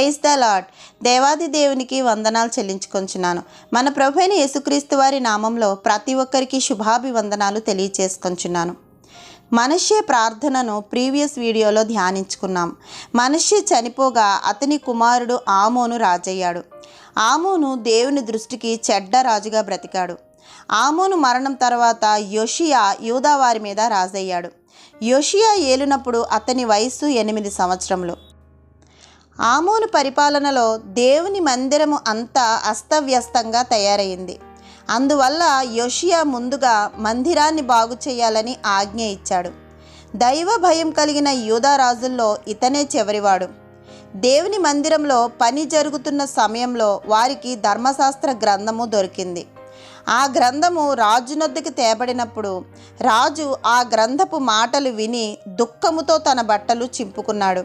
Praise the lord. దేవాది దేవునికి వందనాలు చెల్లించుకొంచున్నాను. మన ప్రభువైన యేసుక్రీస్తు వారి నామంలో ప్రతి ఒక్కరికి శుభాభివందనాలు తెలియచేసుకొంచున్నాను. మనష్షే ప్రార్థనను ప్రీవియస్ వీడియోలో ధ్యానించుకున్నాం. మనష్షే చనిపోగా అతని కుమారుడు ఆమోను రాజయ్యాడు. ఆమోను దేవుని దృష్టికి చెడ్డ రాజుగా బ్రతికాడు. ఆమోను మరణం తర్వాత యోషియా యూదా వారి మీద రాజయ్యాడు. యోషియా ఏలునప్పుడు అతని వయస్సు 8 సంవత్సరములు. ఆమోను పరిపాలనలో దేవుని మందిరము అంతా అస్తవ్యస్తంగా తయారైంది. అందువల్ల యోషియా ముందుగా మందిరాన్ని బాగు చేయాలని ఆజ్ఞ ఇచ్చాడు. దైవ భయం కలిగిన యూదా రాజుల్లో ఇతనే చివరివాడు. దేవుని మందిరంలో పని జరుగుతున్న సమయంలో వారికి ధర్మశాస్త్ర గ్రంథము దొరికింది. ఆ గ్రంథము రాజునొద్దకు తేబడినప్పుడు రాజు ఆ గ్రంథపు మాటలు విని దుఃఖముతో తన బట్టలు చింపుకున్నాడు.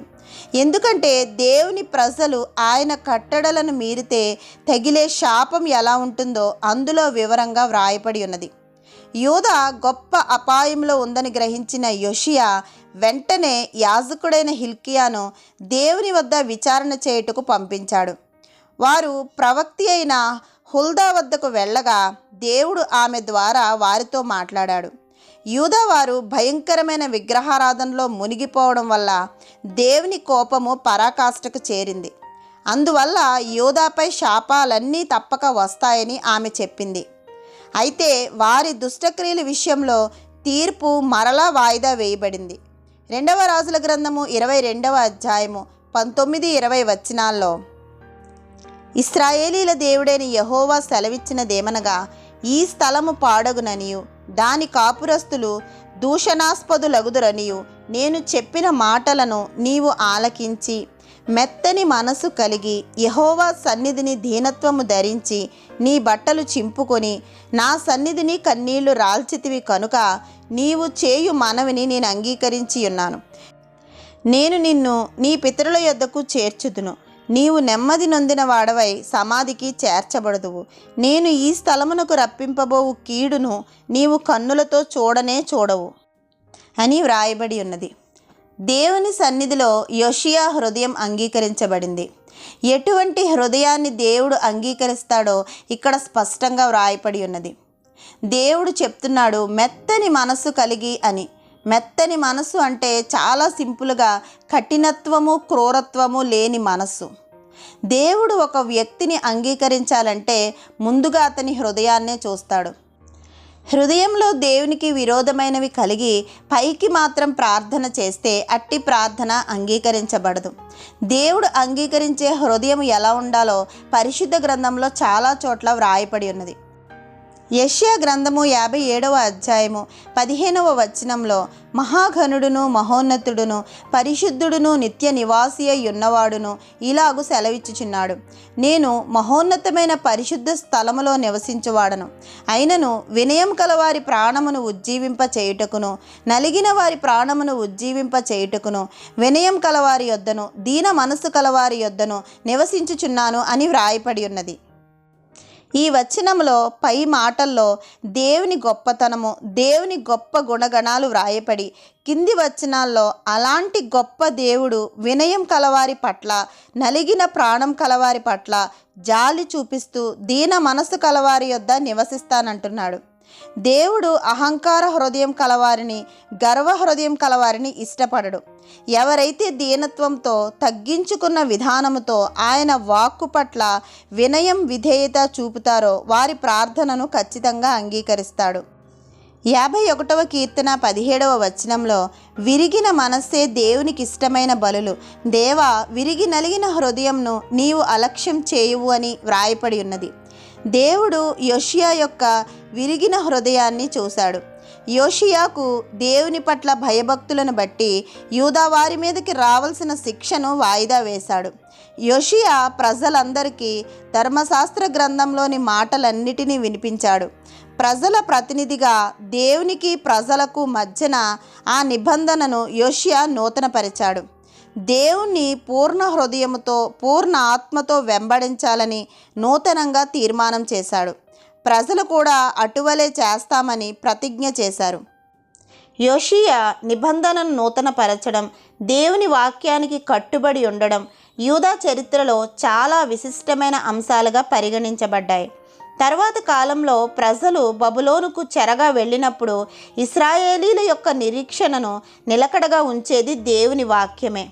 ఎందుకంటే దేవుని ప్రజలు ఆయన కట్టడలను మీరితే తగిలే శాపం ఎలా ఉంటుందో అందులో వివరంగా వ్రాయబడి ఉన్నది. యూదా గొప్ప అపాయంలో ఉందని గ్రహించిన యోషియా వెంటనే యాజకుడైన హిల్కియాను దేవుని వద్ద విచారణ చేయుటకు పంపించాడు. వారు ప్రవక్తి అయిన హుల్దా వద్దకు వెళ్ళగా దేవుడు ఆమె ద్వారా వారితో మాట్లాడాడు. యూదా వారు భయంకరమైన విగ్రహారాధనలో మునిగిపోవడం వల్ల దేవుని కోపము పరాకాష్ఠకు చేరింది. అందువల్ల యూదాపై శాపాలన్నీ తప్పక వస్తాయని ఆమె చెప్పింది. అయితే వారి దుష్టక్రియల విషయంలో తీర్పు మరలా వాయిదా వేయబడింది. 2వ రాజుల గ్రంథము 22వ అధ్యాయము 19-20 వచనాల్లో ఇశ్రాయేలీల దేవుడైన యెహోవా సెలవిచ్చినదేమనగా, ఈ స్థలము పాడగుననియు దాని కాపురస్తులు దూషణాస్పదులగుదురనియు నేను చెప్పిన మాటలను నీవు ఆలకించి మెత్తని మనసు కలిగి యెహోవా సన్నిధిని దీనత్వము ధరించి నీ బట్టలు చింపుకొని నా సన్నిధిని కన్నీళ్లు రాల్చితివి కనుక నీవు చేయు మనవిని నేను అంగీకరించి ఉన్నాను. నేను నిన్ను నీ పితరుల యొద్దకు చేర్చుదును. నీవు నెమ్మది నొందిన వాడవై సమాధికి చేర్చబడదువు. నేను ఈ స్థలమునకు రప్పింపబోవు కీడును నీవు కన్నులతో చూడనే చూడవు అని వ్రాయబడి ఉన్నది. దేవుని సన్నిధిలో యోషియా హృదయం అంగీకరించబడింది. ఎటువంటి హృదయాన్ని దేవుడు అంగీకరిస్తాడో ఇక్కడ స్పష్టంగా వ్రాయబడి ఉన్నది. దేవుడు చెప్తున్నాడు మెత్తని మనసు కలిగి అని. మెత్తని మనసు అంటే చాలా సింపుల్గా కఠినత్వము క్రూరత్వము లేని మనస్సు. దేవుడు ఒక వ్యక్తిని అంగీకరించాలంటే ముందుగా అతని హృదయాన్నే చూస్తాడు. హృదయంలో దేవునికి విరోధమైనవి కలిగి పైకి మాత్రం ప్రార్థన చేస్తే అట్టి ప్రార్థన అంగీకరించబడదు. దేవుడు అంగీకరించే హృదయం ఎలా ఉండాలో పరిశుద్ధ గ్రంథంలో చాలా చోట్ల వ్రాయబడి ఉన్నది. యెషయా గ్రంథము 57వ అధ్యాయము 15వ వచనంలో మహాఘనుడును మహోన్నతుడును పరిశుద్ధుడును నిత్య నివాసి అయి ఉన్నవాడును ఇలాగు సెలవిచ్చుచున్నాడు, నేను మహోన్నతమైన పరిశుద్ధ స్థలములో నివసించువాడను. అయినను వినయం కలవారి ప్రాణమును ఉజ్జీవింప చేయుటకును నలిగిన వారి ప్రాణమును ఉజ్జీవింప చేయుటకును వినయం కలవారి యొద్దను దీన మనసు కలవారి యొద్దను నివసించుచున్నాను అని వ్రాయబడి ఉన్నది. ఈ వచనంలో పై మాటల్లో దేవుని గొప్పతనము దేవుని గొప్ప గుణగణాలు వ్రాయబడి కింది వచనాల్లో అలాంటి గొప్ప దేవుడు వినయం కలవారి పట్ల నలిగిన ప్రాణం కలవారి పట్ల జాలి చూపిస్తూ దీన మనసు కలవారి యొద్ద నివసిస్తానంటున్నాడు. దేవుడు అహంకార హృదయం కలవారిని గర్వ హృదయం కలవారిని ఇష్టపడడు. ఎవరైతే దీనత్వంతో తగ్గించుకున్న విధానముతో ఆయన వాక్కు పట్ల వినయం విధేయత చూపుతారో వారి ప్రార్థనను ఖచ్చితంగా అంగీకరిస్తాడు. 51వ కీర్తన 17వ వచనంలో విరిగిన మనస్సే దేవునికి ఇష్టమైన బలులు. దేవా, విరిగి నలిగిన హృదయంను నీవు అలక్ష్యం చేయువు అని వ్రాయబడి ఉన్నది. దేవుడు యోషియా యొక్క విరిగిన హృదయాన్ని చూశాడు. యోషియాకు దేవుని పట్ల భయభక్తులను బట్టి యూదా వారి మీదకి రావాల్సిన శిక్షను వాయిదా వేశాడు. యోషియా ప్రజలందరికీ ధర్మశాస్త్ర గ్రంథంలోని మాటలన్నిటినీ వినిపించాడు. ప్రజల ప్రతినిధిగా దేవునికి ప్రజలకు మధ్యన ఆ నిబంధనను యోషియా నూతనపరిచాడు. దేవుణ్ణి పూర్ణ హృదయముతో పూర్ణ ఆత్మతో వెంబడించాలని నూతనంగా తీర్మానం చేశాడు. ప్రజలు కూడా అటువలే చేస్తామని ప్రతిజ్ఞ చేశారు. యోషియా నిబంధనను నూతనపరచడం, దేవుని వాక్యానికి కట్టుబడి ఉండడం, యూదా చరిత్రలో చాలా విశిష్టమైన అంశాలుగా పరిగణించబడ్డాయి. తర్వాత కాలంలో ప్రజలు బబులోనుకు చెరగా వెళ్ళినప్పుడు ఇశ్రాయేలీల యొక్క నిరీక్షణను నిలకడగా ఉంచేది దేవుని వాక్యమే.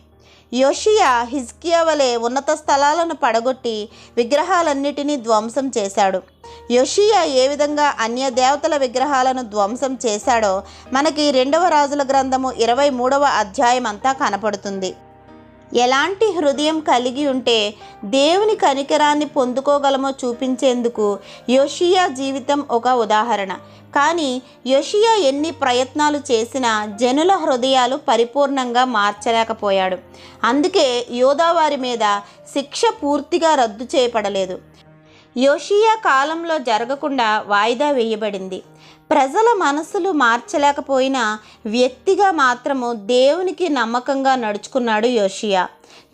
యోషియా హిజ్కియా వలె ఉన్నత స్థలాలను పడగొట్టి విగ్రహాలన్నిటినీ ధ్వంసం చేశాడు. యోషియా ఏ విధంగా అన్య దేవతల విగ్రహాలను ధ్వంసం చేశాడో మనకి 2వ రాజుల గ్రంథము 23వ అధ్యాయం అంతా కనపడుతుంది. ఎలాంటి హృదయం కలిగి ఉంటే దేవుని కనికరాన్ని పొందుకోగలమో చూపించేందుకు యోషియా జీవితం ఒక ఉదాహరణ. కానీ యోషియా ఎన్ని ప్రయత్నాలు చేసినా జనుల హృదయాలు పరిపూర్ణంగా మార్చలేకపోయాడు. అందుకే యోధా వారి మీద శిక్ష పూర్తిగా రద్దు చేయబడలేదు. యోషియా కాలంలో జరగకుండా వాయిదా వేయబడింది. ప్రజల మనసులు మార్చలేకపోయినా వ్యక్తిగా మాత్రము దేవునికి నమ్మకంగా నడుచుకున్నాడు యోషియా.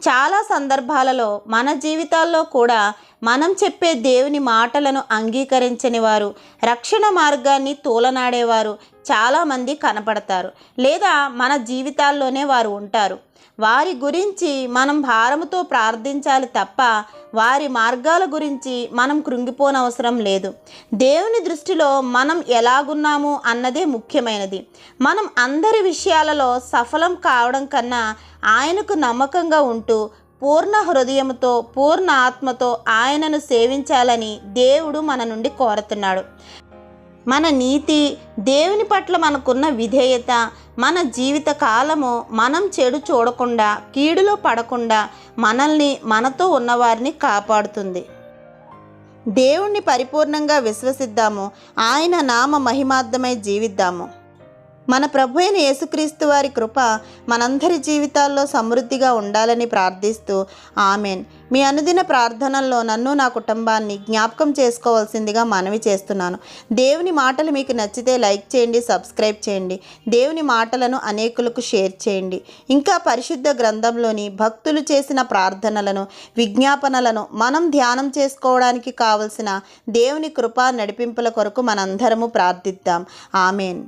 చాలా సందర్భాలలో మన జీవితాల్లో కూడా మనం చెప్పే దేవుని మాటలను అంగీకరించని వారు, రక్షణ మార్గాన్ని తూలనాడేవారు చాలామంది కనపడతారు, లేదా మన జీవితాల్లోనే వారు ఉంటారు. వారి గురించి మనం భారముతో ప్రార్థించాలి తప్ప వారి మార్గాల గురించి మనం కృంగిపోనవసరం లేదు. దేవుని దృష్టిలో మనం ఎలాగున్నాము అన్నదే ముఖ్యమైనది. మనం అందరి విషయాలలో సఫలం కావడం కన్నా ఆయనకు నమ్మకంగా ఉంటూ పూర్ణ హృదయంతో పూర్ణ ఆత్మతో ఆయనను సేవించాలని దేవుడు మన నుండి కోరుతున్నాడు. మన నీతి, దేవుని పట్ల మనకున్న విధేయత మన జీవిత కాలము మనం చెడు చూడకుండా, కీడులో పడకుండా మనల్ని, మనతో ఉన్నవారిని కాపాడుతుంది. దేవుణ్ణి పరిపూర్ణంగా విశ్వసిద్దాము. ఆయన నామ మహిమార్థమై జీవిద్దాము. మన ప్రభు అయిన యేసుక్రీస్తు వారి కృప మనందరి జీవితాల్లో సమృద్ధిగా ఉండాలని ప్రార్థిస్తూ ఆమెన్. మీ అనుదిన ప్రార్థనల్లో నన్ను, నా కుటుంబాన్ని జ్ఞాపకం చేసుకోవాల్సిందిగా మనవి చేస్తున్నాను. దేవుని మాటలు మీకు నచ్చితే లైక్ చేయండి, సబ్స్క్రైబ్ చేయండి. దేవుని మాటలను అనేకులకు షేర్ చేయండి. ఇంకా పరిశుద్ధ గ్రంథంలోని భక్తులు చేసిన ప్రార్థనలను, విజ్ఞాపనలను మనం ధ్యానం చేసుకోవడానికి కావలసిన దేవుని కృపా నడిపింపుల కొరకు మనందరము ప్రార్థిద్దాం. ఆమెన్.